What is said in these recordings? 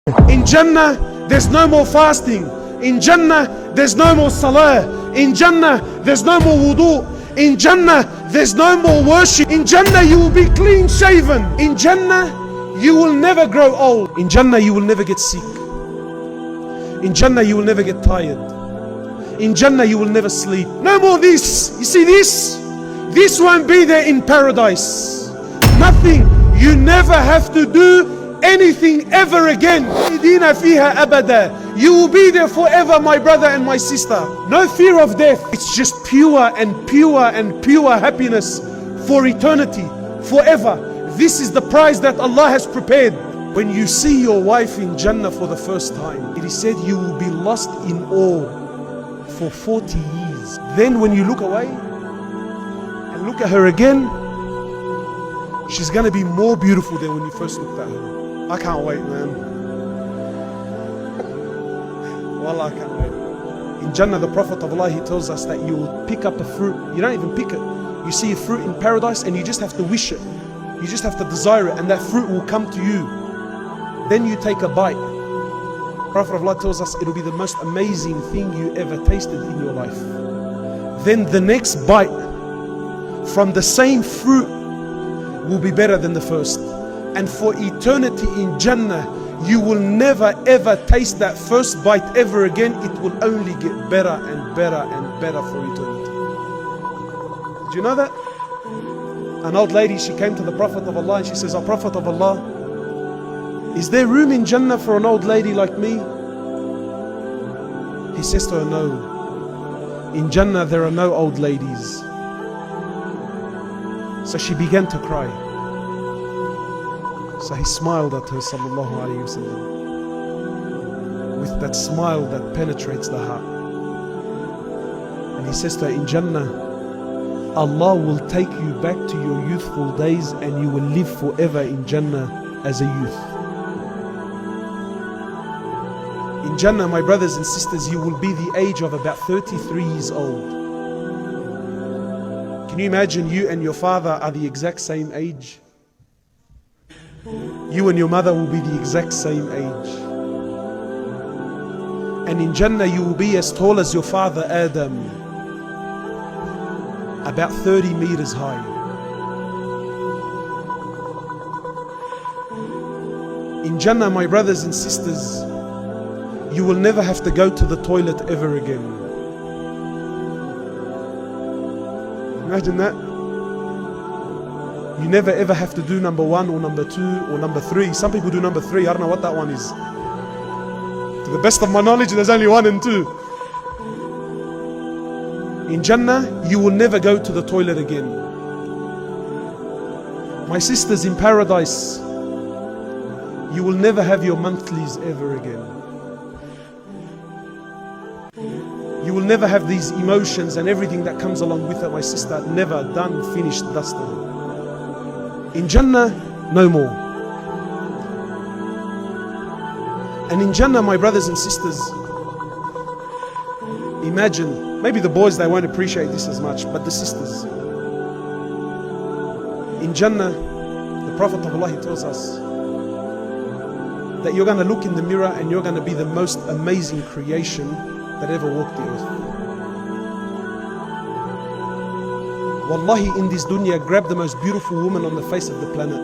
In Jannah, there's no more fasting. In Jannah, there's no more salah. In Jannah, there's no more wudu. In Jannah, there's no more worship. In Jannah, you will be clean shaven. In Jannah, you will never grow old. In Jannah, you will never get sick. In Jannah, you will never get tired. In Jannah, you will never sleep. No more this. You see this? This won't be there in paradise. Nothing. You never have to do anything ever again. You will be there forever, my brother and my sister. No fear of death. It's just pure and pure and pure happiness for eternity, forever. This is the prize that Allah has prepared. When you see your wife in Jannah for the first time, it is said you will be lost in awe for 40 years. Then when you look away and look at her again, she's gonna be more beautiful than when you first looked at her. I can't wait, man. Wallah, I can't wait. In Jannah, the Prophet of Allah, he tells us that you will pick up a fruit. You don't even pick it. You see a fruit in paradise and you just have to wish it. You just have to desire it and that fruit will come to you. Then you take a bite. Prophet of Allah tells us it'll be the most amazing thing you ever tasted in your life. Then the next bite from the same fruit will be better than the first. And for eternity in Jannah, you will never ever taste that first bite ever again. It will only get better and better and better for eternity. Did you know that? An old lady, she came to the Prophet of Allah and she says, "Oh Prophet of Allah, is there room in Jannah for an old lady like me?" He says to her, "No. In Jannah there are no old ladies." So she began to cry. So he smiled at her, sallallahu alayhi wa sallam, with that smile that penetrates the heart. And he says to her, "In Jannah, Allah will take you back to your youthful days and you will live forever in Jannah as a youth." In Jannah, my brothers and sisters, you will be the age of about 33 years old. Can you imagine you and your father are the exact same age? You and your mother will be the exact same age. And in Jannah you will be as tall as your father Adam, about 30 meters high. In Jannah, my brothers and sisters, you will never have to go to the toilet ever again. Imagine that. You never ever have to do number 1 or number 2 or number 3. Some people do number 3. I don't know what that one is. To the best of my knowledge, there's only 1 and 2. In Jannah, you will never go to the toilet again. My sisters, in paradise, you will never have your monthlies ever again. You will never have these emotions and everything that comes along with it, my sister. Never, done, finished, dusted. In Jannah, no more. And in Jannah, my brothers and sisters, imagine, maybe the boys, they won't appreciate this as much, but the sisters. In Jannah, the Prophet of Allah, he tells us that you're going to look in the mirror and you're going to be the most amazing creation that ever walked the earth. Wallahi, in this dunya, grab the most beautiful woman on the face of the planet.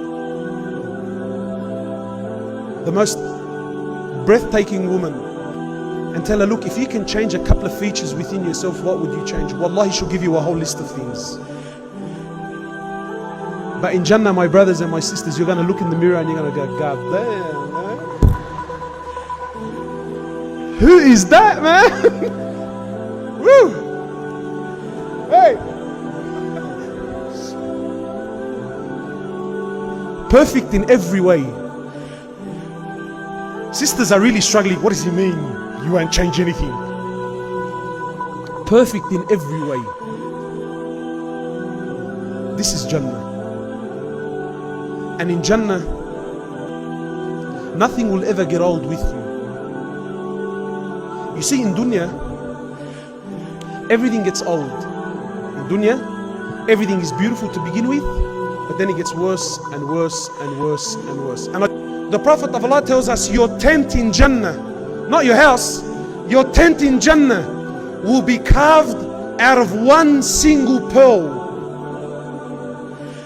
The most breathtaking woman. And tell her, look, if you can change a couple of features within yourself, what would you change? Wallahi, she'll give you a whole list of things. But in Jannah, my brothers and my sisters, you're going to look in the mirror and you're going to go, God damn, man. Who is that, man? Woo! Hey! Perfect in every way. Sisters are really struggling. What does he mean? You won't change anything. Perfect in every way. This is Jannah. And in Jannah, nothing will ever get old with you. You see, in dunya, everything gets old. In dunya, everything is beautiful to begin with, but then it gets worse and worse and worse and worse. And The Prophet of Allah tells us your tent in Jannah, not your house, your tent in Jannah will be carved out of one single pearl,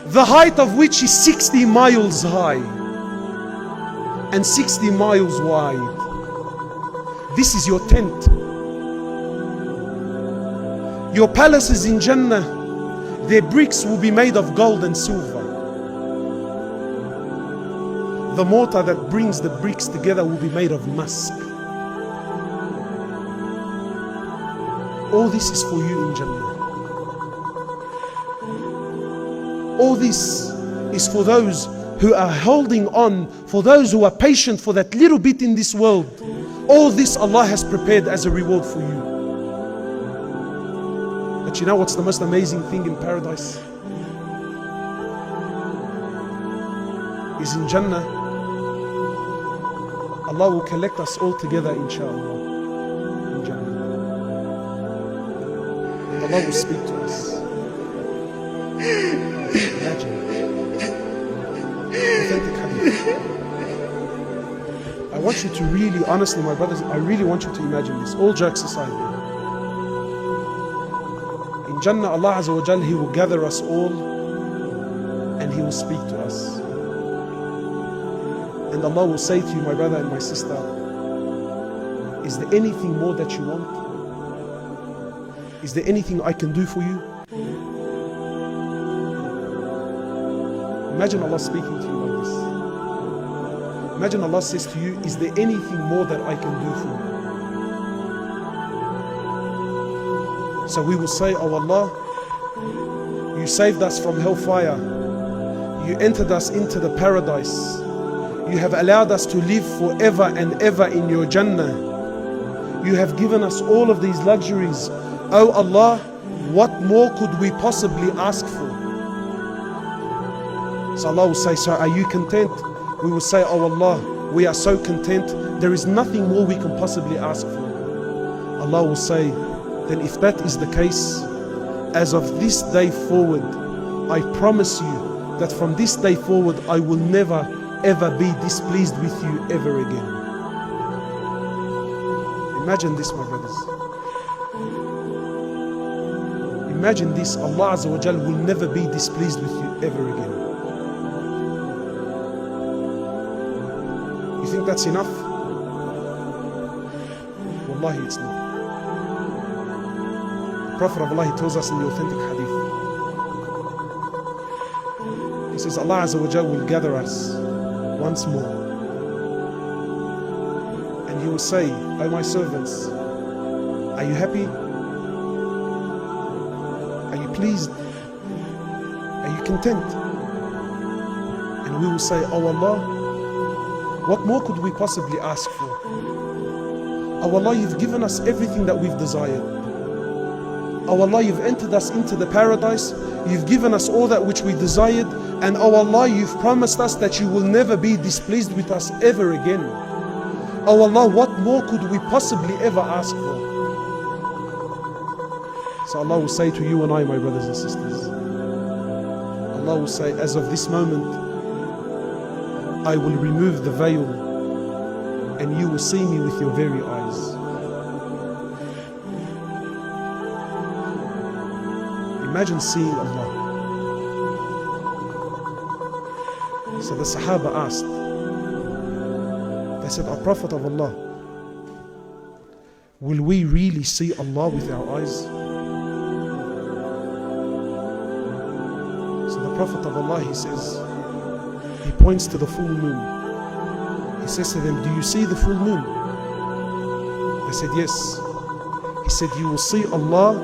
the height of which is 60 miles high and 60 miles wide. This is your tent. Your palaces in Jannah, their bricks will be made of gold and silver. The mortar that brings the bricks together will be made of musk. All this is for you in Jannah. All this is for those who are holding on, for those who are patient for that little bit in this world. All this Allah has prepared as a reward for you. But you know what's the most amazing thing in paradise? Is in Jannah, Allah will collect us all together, inshallah, in Jannah. And Allah will speak to us. Imagine. Authentic hadith. I want you to really, honestly, my brothers, I really want you to imagine this. All jokes aside. In Jannah, Allah Azza wa Jal, He will gather us all and He will speak to us. And Allah will say to you, my brother and my sister, is there anything more that you want? Is there anything I can do for you? Imagine Allah speaking to you like this. Imagine Allah says to you, is there anything more that I can do for you? So we will say, oh Allah, you saved us from hellfire. You entered us into the paradise. You have allowed us to live forever and ever in your Jannah. You have given us all of these luxuries. Oh Allah, what more could we possibly ask for? So Allah will say, so are you content? We will say, oh Allah, we are so content. There is nothing more we can possibly ask for. Allah will say, then if that is the case, as of this day forward, I promise you that from this day forward, I will never ever be displeased with you ever again. Imagine this, my brothers. Imagine this, Allah Azza wa Jal will never be displeased with you ever again. You think that's enough? Wallahi, it's not. The Prophet of Allah, he tells us in the authentic hadith. He says, Allah Azza wa Jal will gather us once more. And He will say, oh my servants, are you happy? Are you pleased? Are you content? And we will say, oh Allah, what more could we possibly ask for? Oh Allah, you've given us everything that we've desired. Oh Allah, you've entered us into the paradise. You've given us all that which we desired. And oh Allah, you've promised us that you will never be displeased with us ever again. Oh Allah, what more could we possibly ever ask for? So Allah will say to you and I, my brothers and sisters, Allah will say, as of this moment, I will remove the veil and you will see me with your very eyes. Imagine seeing Allah. So the Sahaba asked, they said, O Prophet of Allah, will we really see Allah with our eyes? So the Prophet of Allah, he says, he points to the full moon. He says to them, do you see the full moon? They said, yes. He said, you will see Allah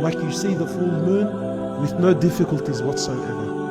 like you see the full moon with no difficulties whatsoever.